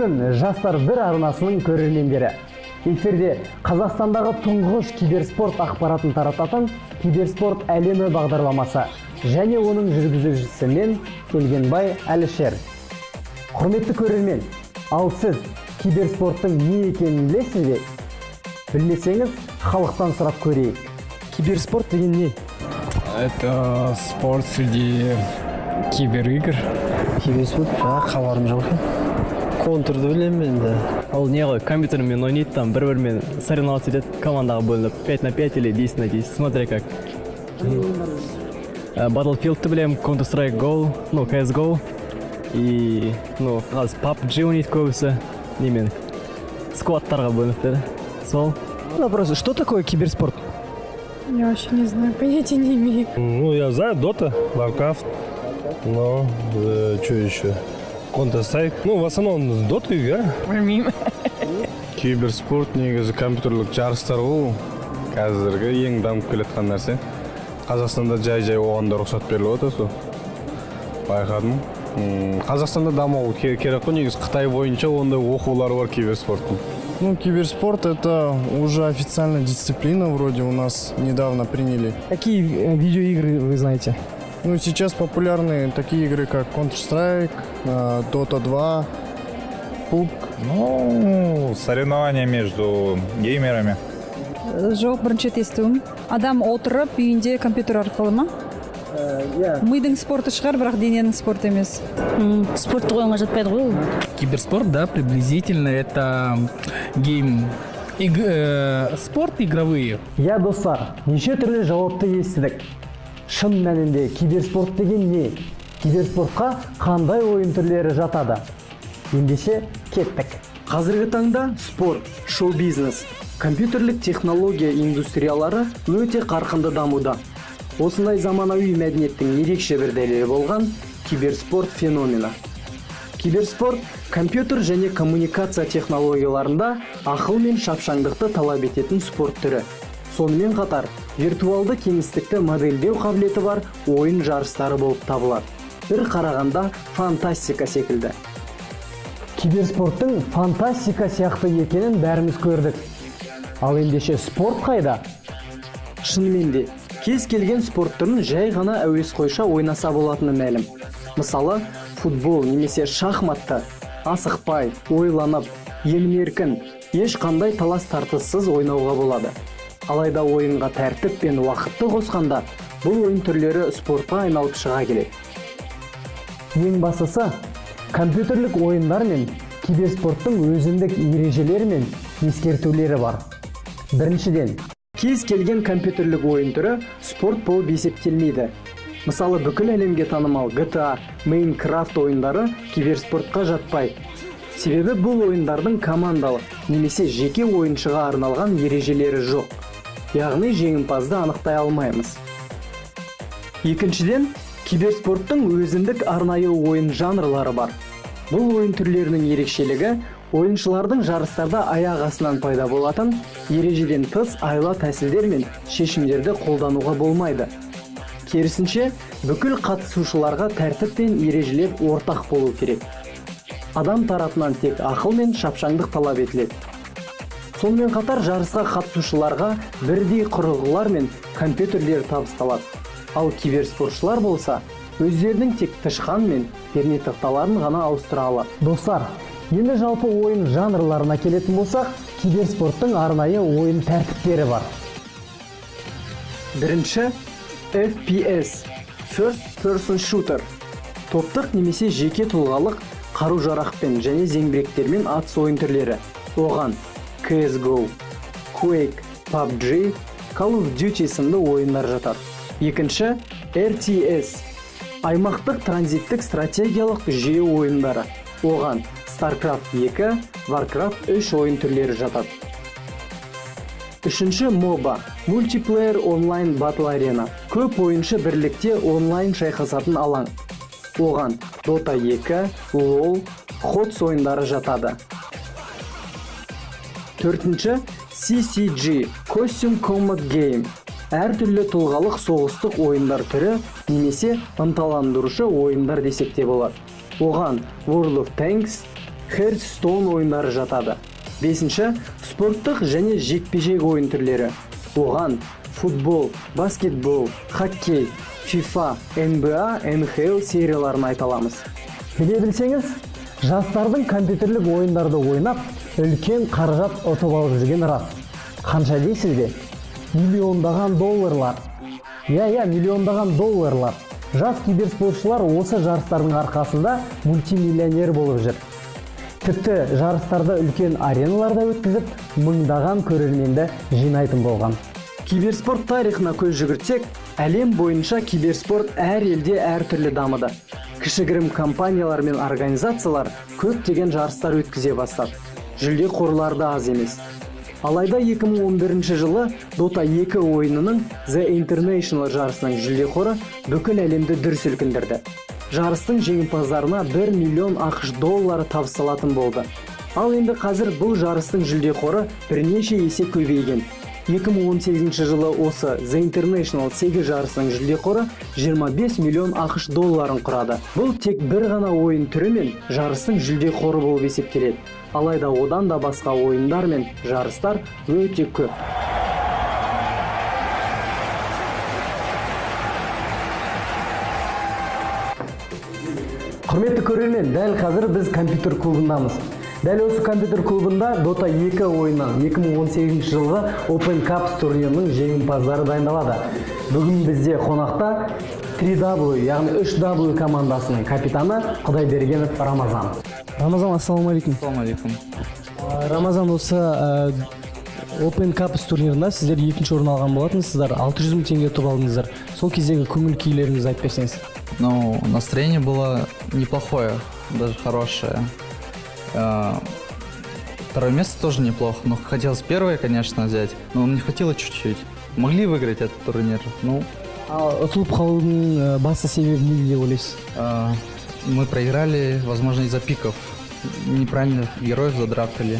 күн, жастар бір арнасының көрермендері. Эфирде Қазақстандағы тұңғыш киберспорт ақпаратын тарататын Киберспорт әлемі бағдарламасы және оның жүргізушісі мен Келгенбай Әлішер. Құрметті көрермен, ал сіз киберспорттың не екенін білесіз бе? Білмесеңіз, халықтан сұрап көрейік. Киберспорт деген не? Это спорт среди киберигр. Киберспорт, хабарым жоқ. Контурды білемін мен де. Ол не ғой, компьютермен ойнайды, там бір-бірімен соревноваться етеді, командаға бөлініп 5-5 или 10-10, смотри как. Battlefield'ты білемін, Counter-Strike Go, CSGO. И, қазір PUBG ойнайды көбісі, немен, сквадтарға бөлініп деді. Сол. Вопрос, что такое киберспорт? Я вообще не знаю, понятия не имею. Я знаю Dota, Warcraft, но что еще? Counter-Strike. В основном Dota игра. Білмеймін. Киберспорт негізі компьютерлік жарыстар ғой. Қазіргі ең дамып келе жатқан нәрсе. Қазақстанда жай оған да рұқсат беріліп отыр, сол. Байқадым. Қазақстанда даму керек қой, негізі Қытай бойынша ондай оқулары бар киберспорттың. Киберспорт — это уже официальная дисциплина, вроде у нас недавно приняли. Какие видеоигры вы знаете? Сейчас популярны такие игры, как Counter-Strike, Dota 2, PUBG. Соревнования между геймерами. Жоқ, бірінші естуім. Адам отырып, үйінде компьютер арқылы ма? Мидың спорты шығар, бірақ дененің спорты емес. Спортты қойыңа жатпайды ғой. Киберспорт, да, приблизительно это спорт игровые. Достар, неше түрлі жауапты естідік. Шын мәнінде киберспорт деген не? Киберспортқа қандай ойын түрлері жатады? Ендеше кеттік. Қазіргі таңда спорт, шоу-бизнес, компьютерлік технология индустриялары өте қарқынды дамуда. Осындай заманауи мәдениеттің ерекше бір дәлелі болған киберспорт феномені. Киберспорт компьютер және коммуникация технологияларында ақыл мен шапшаңдықты талап ететін спорт түрі. Сонымен қатар, виртуалды кеңістікті модельдеу қабілеті бар ойын жарыстары болып табылады. Бір қарағанда фантастика секілді. Киберспорттың фантастика сияқты екенін бәріміз көрдік. Ал ендеше спорт қайда? Шынымен де, кез келген спорт түрін жай ғана әуесқойша ойнаса болатыны мәлім. Мысалы, футбол немесе шахматты асықпай, ойланып, емін-еркін, ешқандай талас тартыссыз ойнауға болады. Алайда ойынға тәртіп пен уақытты қосқанда, бұл ойын түрлері спортқа айналып шыға келеді. Ең бастысы, компьютерлік ойындар мен киберспорттың өзіндік ережелері мен ескертулері бар. Біріншіден, кез келген компьютерлік ойын түрі спорт болып есептелмейді. Мысалы, бүкіл әлемге танымал GTA, Minecraft ойындары киберспортқа жатпайды. Себебі бұл ойындардың командалық немесе жеке ойыншыға арналған ережелері жоқ. Яғни жеңімпазды анықтай алмаймыз. Екіншіден, киберспорттың өзіндік арнайы ойын жанрлары бар. Бұл ойын түрлерінің ерекшелігі ойыншылардың жарыстарда аяқ астынан пайда болатын ережеден тыс айла тәсілдер мен шешімдерді қолдануға болмайды. Керісінше, бүкіл қатысушыларға тәртіп пен ережелер ортақ болу керек. Адам тарапынан тек ақыл мен шапшаңдық талап етіледі. Сонымен қатар жарысқа қатысушыларға бірдей құрылғылар мен компьютерлер табысталады. Ал киберспортшылар болса, өздерінің тек тышқан мен пернетақталарын ғана ауыстыра алады. Достар, енді жалпы ойын жанрларына келетін болсақ, киберспорттың арнайы ойын тәртіптері бар. Бірінші, FPS, First Person Shooter, топтық немесе жеке тұлғалық қару-жарақпен және зеңбіректермен атыс ойын түрлері. Оған CSGO, Quake, PUBG, Call of Duty сынды ойындар жатады. Екінші, RTS, аймақтық транзиттік стратегиялық жүйе ойындары. Оған StarCraft 2, Warcraft 3 ойын түрлері жатады. Үшінші, MOBA, Multiplayer Online Battle Arena, көп ойыншы бірлікте онлайн шайқасатын алаң. Оған Dota 2, LoL, HOTS ойындары жатады. Төртінші, CCG, Costume Combat Game, әртүрлі тұлғалық соғыстық ойындар түрі немесе ынталандырушы ойындар десек те болады. Оған World of Tanks, Hearthstone ойындары жатады. 5-ші спорттық және жекпе-жек ойын түрлері. Оған футбол, баскетбол, хоккей, FIFA, NBA, NHL серияларын айта аламыз. Біле білсеңіз, жастардың компьютерлік ойындарды ойнап, үлкен қаражат ұтып алып жүрген рас. Қанша дейсіз бе? Миллиондаған долларлар. Миллиондаған долларлар. Жас киберспортшылар осы жарыстардың арқасында мультимиллионер болып жүр. Тіпті жарыстарды үлкен ареналарда өткізіп, мыңдаған көрерменді жинайтын болған. Киберспорт тарихына көз жүгіртсек, әлем бойынша киберспорт әр елде әртүрлі дамыды. Кішігірім компаниялар мен организациялар көптеген жарыстар өткізе бастады. Жүлде қорлары да аз емес. Алайда 2011 жылы Dota 2 ойынының The International жарысының жүлде қоры бүкіл әлемді дүр сілкіндірді. Жарыстың жеңімпаздарына 1 миллион ақш доллары табысталатын болды. Ал енді қазір бұл жарыстың жүлде қоры бірнеше есе көбейген. 2018 жылы осы The International 8 жарысының жүлде қоры 25 миллион ақш долларын құрады. Бұл тек бір ғана ойын түрі мен жарыстың жүлде қоры болып есептеледі. Алайда одан да басқа ойындар мен жарыстар өте көп. Құрметті көрермен, дәл қазір біз компьютер клубындамыз. Дәл осы компьютер клубында Dota 2 ойынынан 2018 жылғы Open Cups турнирінің жеңімпаздары дайындалады. Бүгін бізде қонақта 3W, яғни 3W командасының капитаны Құдайбергенов Рамазан. Рамазан, ассалаумалейкум. Ассалаумалейкум. Рамазан, осы Open Cups турнирында сіздер екінші орын алған болатынсыздар, 600 мың теңге ұтып алдыңыздар. Сол кездегі көңіл күйлеріңізді айтып берсеңіз. Ну, настроение было неплохое, даже хорошее. Второе место тоже неплохо, но хотелось первое, конечно, взять, но не хватило чуть-чуть. Могли выиграть этот турнир, ну... Ұтылып қалудың басты себебі не деп ойлайсыз? Мы проиграли, возможно, из-за пиков. Неправильных героев задрафтили.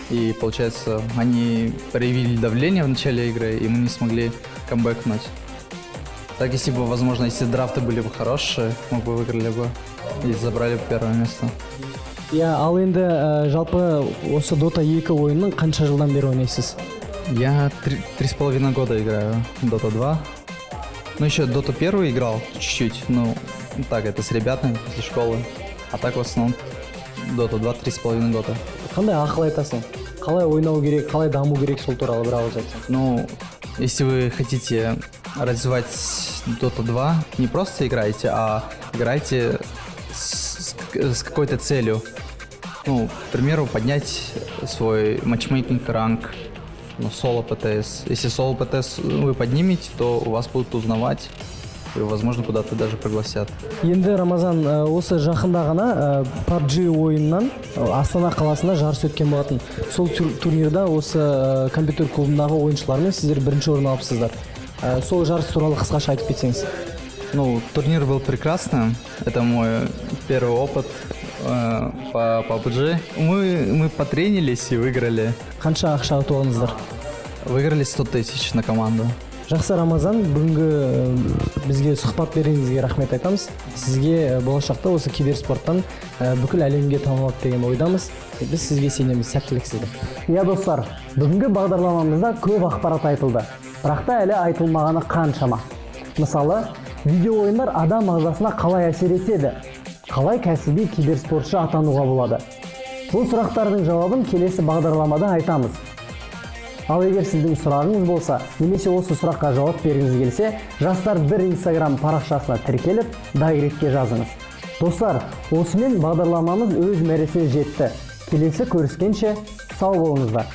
И, получается, они проявили давление в начале игры, и мы не смогли камбэкнуть. Так, если бы, возможно, если драфты были бы хорошие, мы бы выиграли бы и забрали бы первое место. Ал енді жалпы осы Dota 2 ойынның қанша жылдан бері ойнайсыз? Я 3,5 года играю в Dota 2. Ну, еще Dota 1 играл чуть-чуть, ну, так, это с ребятами после школы. А так, в основном, Dota 2 3,5 года. Қандай ақыл айтасың? Қалай ойнау керек, қалай даму керек, сол туралы бір ауыз айтсаң? Ну, если вы хотите развивать Dota 2, не просто играйте, а играйте с какой-то целью. Ну, к примеру, поднять свой матчмейкинг ранг, ну, соло ПТС. Если соло ПТС вы поднимете, то вас будут узнавать и, возможно, куда-то даже пригласят. Енді, Рамазан, осы жақында ғана PUBG ойынынан Астана қаласында жарыс өткен болатын. Сол турнирда осы компьютер клубындағы ойыншылармен сіздер бірінші орын алыпсыздар. Сол жарыс туралы қысқаша айтып кетсеңіз. Ну, турнир был прекрасным. Это мой первый опыт по PUBG. Мы потренились и выиграли. Қанша ақша ұтып алдыңыздар? Выиграли 100 тысяч на команду. Жақсы, Рамазан, бүгінгі бізге сұхбат беруіңізге рахмет айтамыз. Сізге болашақта осы киберспорттан бүкіл әлемге танылады деген ойдамыз. Біз сізге сенеміз, сәттілік сізге. Достар, бүгінгі бағдарламамызда көп ақпарат айтылды. Бірақ та әлі айтылмағаны қаншама. Мысалы, видео ойындар адам ағзасына қалай әсер етеді? Қалай кәсіби киберспортшы атануға болады? Бұл сұрақтардың жауабын келесі бағдарламада айтамыз. Ал егер сіздің сұрағыңыз болса, немесе осы сұраққа жауап бергіңіз келсе, жастар бір Instagram парақшасына тіркеліп, дайректке жазыңыз. Достар, осымен бағдарламамыз өз мәресіне жетті. Келесі көріскенше сау болыңыздар.